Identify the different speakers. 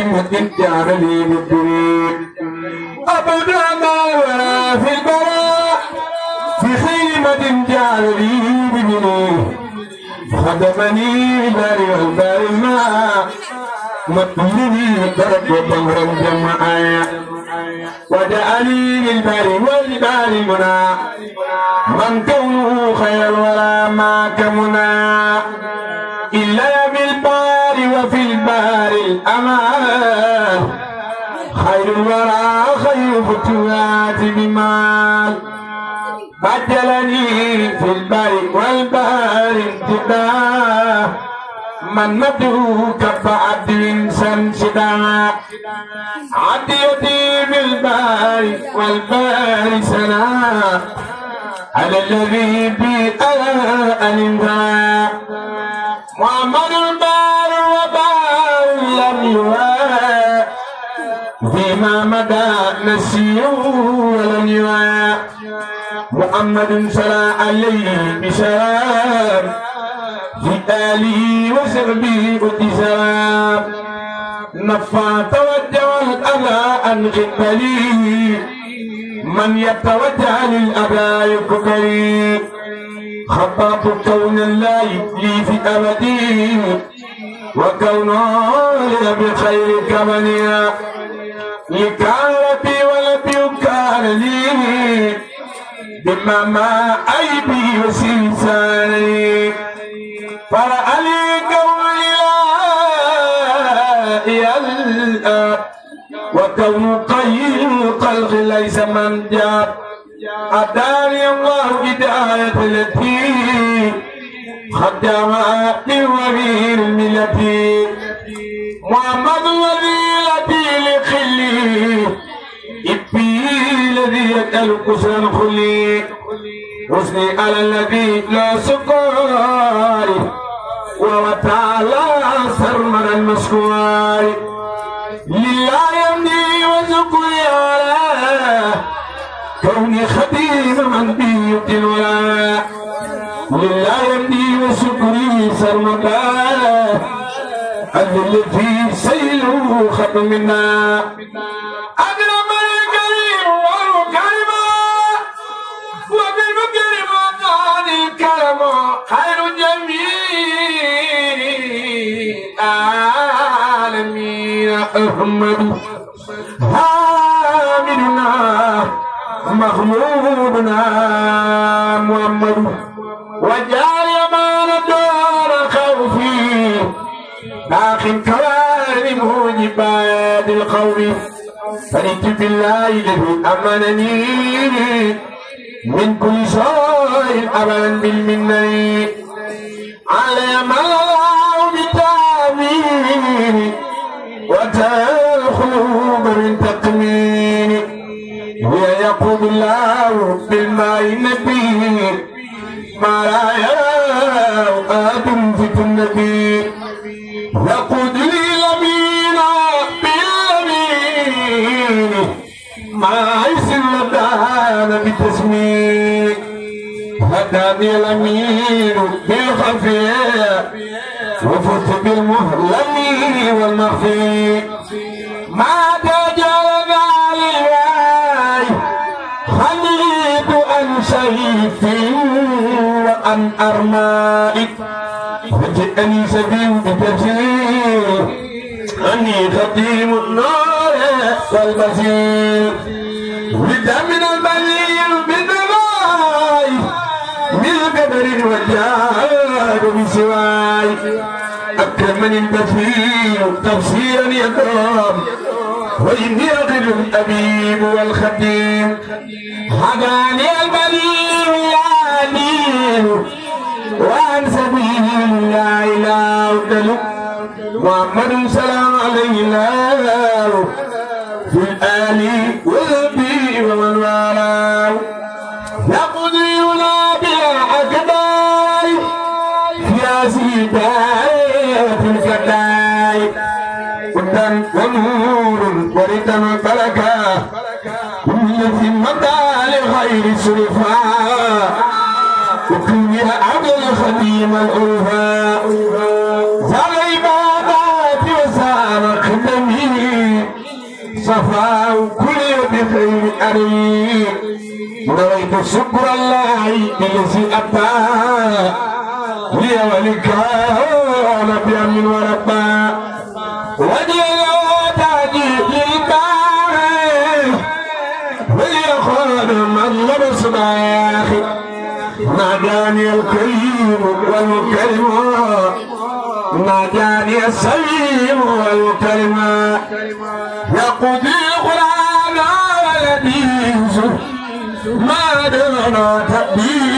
Speaker 1: مد جعل لي بالدين أبدا ما ولا في البراء في خيمة جعل لي ببني خدمني بار والبار الماء مطلني درب وبهرا جمعا وجعلي للبار والبار منى من كونه خير الورى ما كمنا إلا بالبار وفي البار الأمان خير الورى خير فتوات بمال بدلني في البر والبحر انتباه من مدعو كف عدو سنشدا عديتي بالبر والبحر سنا على الذي بأنها محمد البار وبار لم يوى فيما مدى نسيه ولم يوى محمد صلى عليه بسلام في آله وصحبه واتسام نفى توجه الأذى عن قبلي من يتوجه للأذى يكبري خطأت كون الله لي في أبدي وكونه لي بخير كمنيا لكان ربي ولبي كان لي بما ما أيبي وسلساني فرأني كون إله وكون قيل الخلق ليس من جاب أداني الله هداية التي خدمها لوزير الملة محمد وزيرتي لخلي إبي الذي يكل كسرا خلي حسني على الذي لا سكر وهو تعالى سرمر المسكور لله يمني وذكري على كوني خديم من بيت الولا لله يمني وشكري سرمدا الذي في سيله ختم منا أكرم الكريم والكريم وبالمكرم وقال الكرم خير جميع العالمين أحمد حامدنا محمودنا محمد وجعل يمان دون خوفي لكن كوارث موجبات القوم فرحت بالله الذي أمنني من كل شيء أبدا بالمنة على ما بتأمين وتخلوب من تقمين ويقول الله بالماء النبي ما لا يرى في النبي يقود لي الأمين بالأمين ما يسر دان بالتسميك هداني الأمين بالخفي وفزت بالمهلم والمخفي ما تجعل ذلك خليت عن شيء وعن أرمائك فجئني سبيل بتفسير أني خديم النار والبصير بدا من البليل بالنواي من قدر وجاد بسواي أكرمني البصير تفسيرا يدوم وإني أغل الأبيب والخديم هداني البليل يا دين وعن سبيل لا إله إلا محمد سلام عليه الله في الآل والنبي ومن والاه يقضي بلا أكدار في سيدات الكداي هدى ونور وردا وبركة كل ثمة لغير سلفاء وكن يا عبد الخديم الأوفاء زال عبادات وسار خدمي صفاء كل بخير أريد نويت شكر الله بالذي أبى لي ولكان بأمن وربا وجل تاجي للبار وليخرج من لبس باخي ناداني الكريم والكريم ناداني السليم والكريم يقضي القرآن والحديث ما دون تأديب